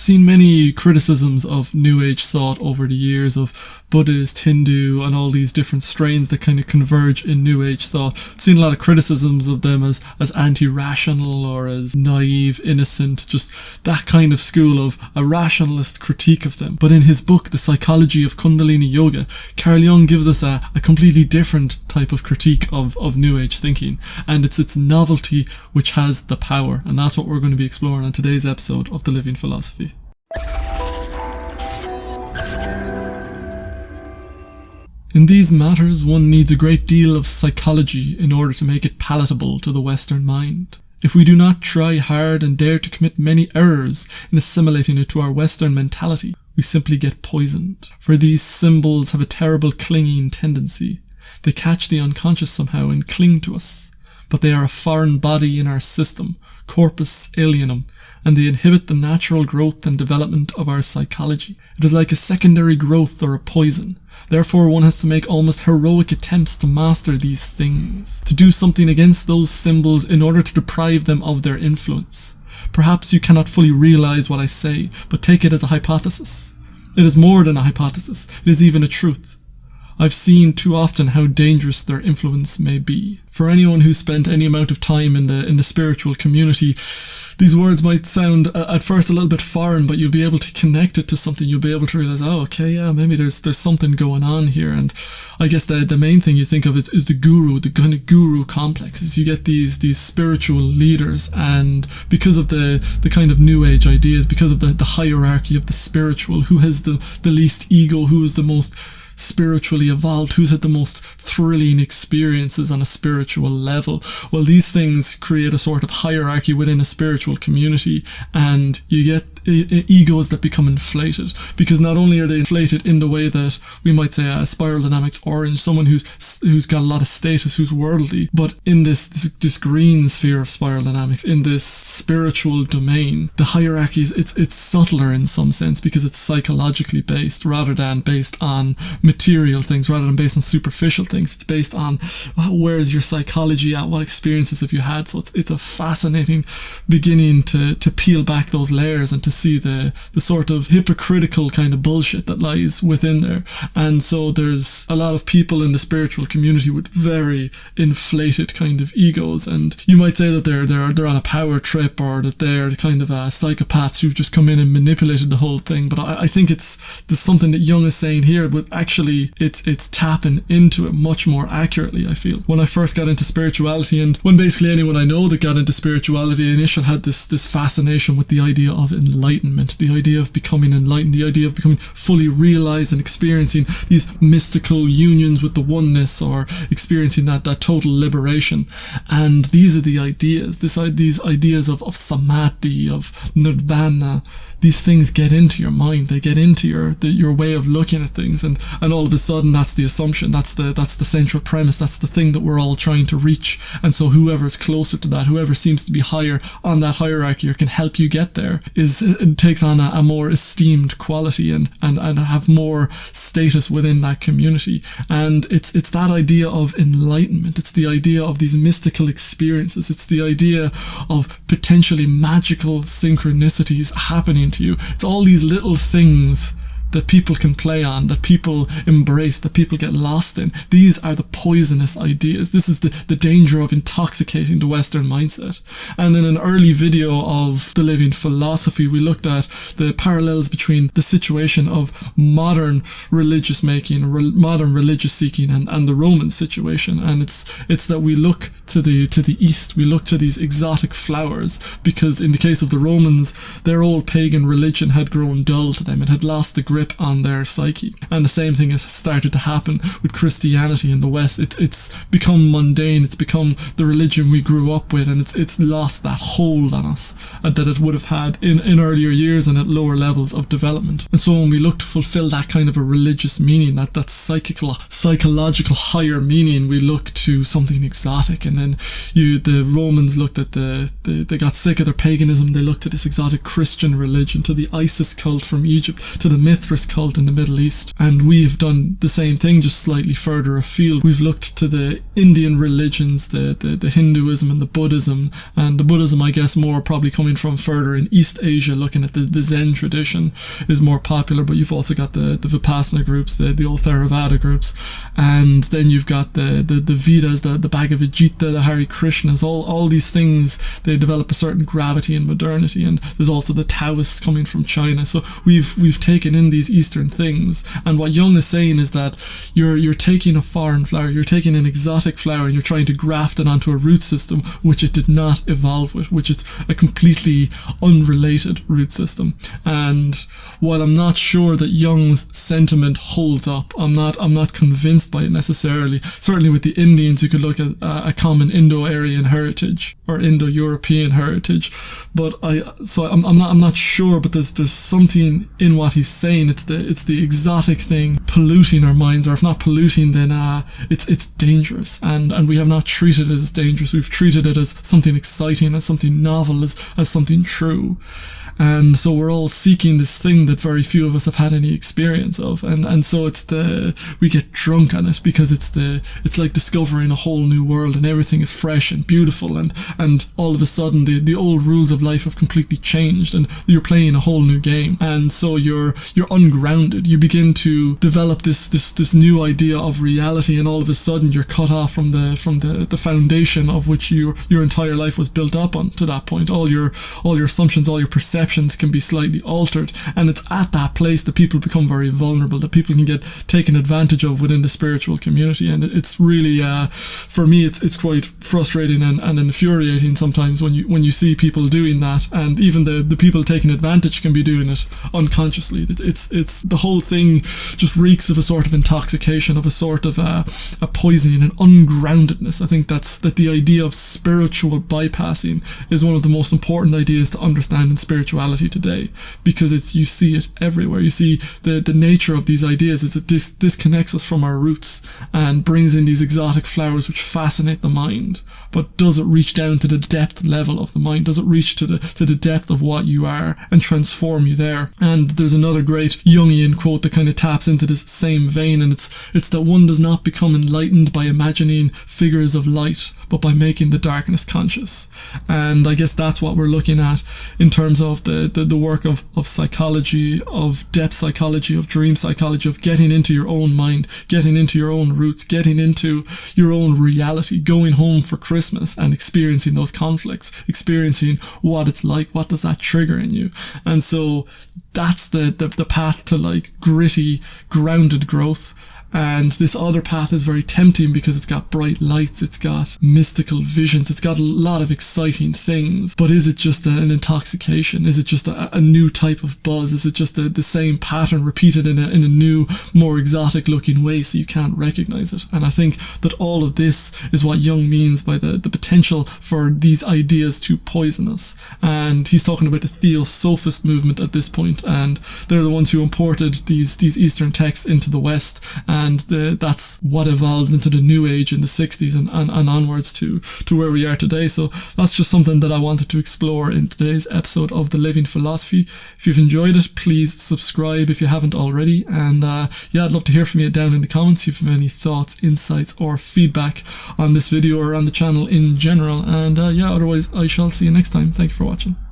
seen many criticisms of New Age thought over the years, of Buddhist, Hindu, and all these different strains that kind of converge in New Age thought. I've seen a lot of criticisms of them as anti-rational or as naive, innocent, just that kind of school of a rationalist critique of them. But in his book, The Psychology of Kundalini Yoga, Carl Jung gives us a completely different type of critique of New Age thinking, and it's its novelty which has the power, and that's what we're going to be exploring on today's episode of The Living Philosophy. In these matters, one needs a great deal of psychology in order to make it palatable to the Western mind. If we do not try hard and dare to commit many errors in assimilating it to our Western mentality, we simply get poisoned. For these symbols have a terrible clinging tendency. They catch the unconscious somehow and cling to us. But they are a foreign body in our system, corpus alienum, and they inhibit the natural growth and development of our psychology. It is like a secondary growth or a poison. Therefore, one has to make almost heroic attempts to master these things, to do something against those symbols in order to deprive them of their influence. Perhaps you cannot fully realize what I say, but take it as a hypothesis. It is more than a hypothesis, it is even a truth. I've seen too often how dangerous their influence may be. For anyone who's spent any amount of time in the spiritual community, these words might sound at first a little bit foreign, but you'll be able to connect it to something. You'll be able to realize, oh, okay, yeah, maybe there's something going on here. And I guess the main thing you think of is the guru, the kind of guru complexes. You get these spiritual leaders, and because of the kind of New Age ideas, because of the hierarchy of the spiritual, who has the least ego, who is the most spiritually evolved, who's had the most thrilling experiences on a spiritual level. Well, these things create a sort of hierarchy within a spiritual community, and you get egos that become inflated, because not only are they inflated in the way that we might say a spiral dynamics orange, someone who's got a lot of status, who's worldly, but in this green sphere of spiral dynamics, in this spiritual domain, the hierarchies, it's subtler in some sense, because it's psychologically based rather than based on material things, rather than based on superficial things. It's based on where is your psychology at, what experiences have you had. So it's a fascinating beginning to peel back those layers and to see the sort of hypocritical kind of bullshit that lies within there. And so there's a lot of people in the spiritual community with very inflated kind of egos, and you might say that they're on a power trip, or that they're kind of psychopaths who've just come in and manipulated the whole thing. But I think there's something that Jung is saying here, but actually it's tapping into it much more accurately, I feel. When I first got into spirituality, and when basically anyone I know that got into spirituality initially had this fascination with the idea of enlightenment, the idea of becoming enlightened, the idea of becoming fully realized and experiencing these mystical unions with the oneness, or experiencing that total liberation. And these are the ideas, these ideas of samadhi, of nirvana. These things get into your mind, they get into your way of looking at things, and all of a sudden that's the assumption, that's the central premise, that's the thing that we're all trying to reach. And so whoever's closer to that, whoever seems to be higher on that hierarchy or can help you get there, takes on a more esteemed quality and have more status within that community. And it's that idea of enlightenment, it's the idea of these mystical experiences, it's the idea of potentially magical synchronicities happening to you. It's all these little things that people can play on, that people embrace, that people get lost in. These are the poisonous ideas. This is the danger of intoxicating the Western mindset. And in an early video of The Living Philosophy, we looked at the parallels between the situation of modern religious making, modern religious seeking, and the Roman situation. And it's that we look to the east, we look to these exotic flowers, because in the case of the Romans, their old pagan religion had grown dull to them. It had lost the grip on their psyche. And the same thing has started to happen with Christianity in the West. It's become mundane, it's become the religion we grew up with, and it's lost that hold on us that it would have had in earlier years and at lower levels of development. And so when we look to fulfill that kind of a religious meaning, that psychological higher meaning, we look to something exotic. And then the Romans looked at they got sick of their paganism, they looked at this exotic Christian religion, to the Isis cult from Egypt, to the myths Mithras cult in the Middle East. And we've done the same thing, just slightly further afield. We've looked to the Indian religions, the Hinduism and the Buddhism. And the Buddhism, I guess, more probably coming from further in East Asia, looking at the Zen tradition is more popular. But you've also got the Vipassana groups, the old Theravada groups. And then you've got the Vedas, the Bhagavad Gita, the Hare Krishnas, all these things, they develop a certain gravity and modernity. And there's also the Taoists coming from China. So we've taken in these Eastern things. And what Jung is saying is that you're taking a foreign flower, you're taking an exotic flower, and you're trying to graft it onto a root system which it did not evolve with, which is a completely unrelated root system. And while I'm not sure that Jung's sentiment holds up, I'm not convinced by it necessarily. Certainly with the Indians, you could look at a common Indo-Aryan heritage or Indo-European heritage, but I'm not sure. But there's something in what he's saying. It's the exotic thing polluting our minds, or if not polluting, then it's dangerous, and we have not treated it as dangerous. We've treated it as something exciting, as something novel, as something true. And so we're all seeking this thing that very few of us have had any experience of, and so we get drunk on it because it's like discovering a whole new world, and everything is fresh and beautiful, and all of a sudden the old rules of life have completely changed, and you're playing a whole new game, and so you're ungrounded. You begin to develop this new idea of reality, and all of a sudden you're cut off from the foundation of which your entire life was built up on to that point. All your assumptions, all your perceptions can be slightly altered, and it's at that place that people become very vulnerable, that people can get taken advantage of within the spiritual community. And it's really for me it's quite frustrating and infuriating sometimes when you see people doing that, and even the people taking advantage can be doing it unconsciously. It's the whole thing just reeks of a sort of intoxication, of a sort of a poisoning and ungroundedness. I think that the idea of spiritual bypassing is one of the most important ideas to understand in spirituality today, because you see it everywhere. You see the nature of these ideas is it disconnects us from our roots and brings in these exotic flowers which fascinate the mind, but does it reach down to the depth level of the mind? Does it reach to the depth of what you are and transform you there? And there's another great Jungian quote that kind of taps into this same vein, and it's that one does not become enlightened by imagining figures of light, but by making the darkness conscious. And I guess that's what we're looking at in terms of the work of psychology, of depth psychology, of dream psychology, of getting into your own mind, getting into your own roots, getting into your own reality, going home for Christmas and experiencing those conflicts, experiencing what it's like, what does that trigger in you. And so that's the path to like gritty, grounded growth. And this other path is very tempting because it's got bright lights, it's got mystical visions, it's got a lot of exciting things. But is it just an intoxication? Is it just a new type of buzz? Is it just the same pattern repeated in a new, more exotic looking way so you can't recognize it? And I think that all of this is what Jung means by the potential for these ideas to poison us. And he's talking about the Theosophist movement at this point, and they're the ones who imported these Eastern texts into the West. And that's what evolved into the New Age in the 60s and onwards to where we are today. So that's just something that I wanted to explore in today's episode of The Living Philosophy. If you've enjoyed it, please subscribe if you haven't already. And I'd love to hear from you down in the comments if you have any thoughts, insights, or feedback on this video or on the channel in general. And otherwise, I shall see you next time. Thank you for watching.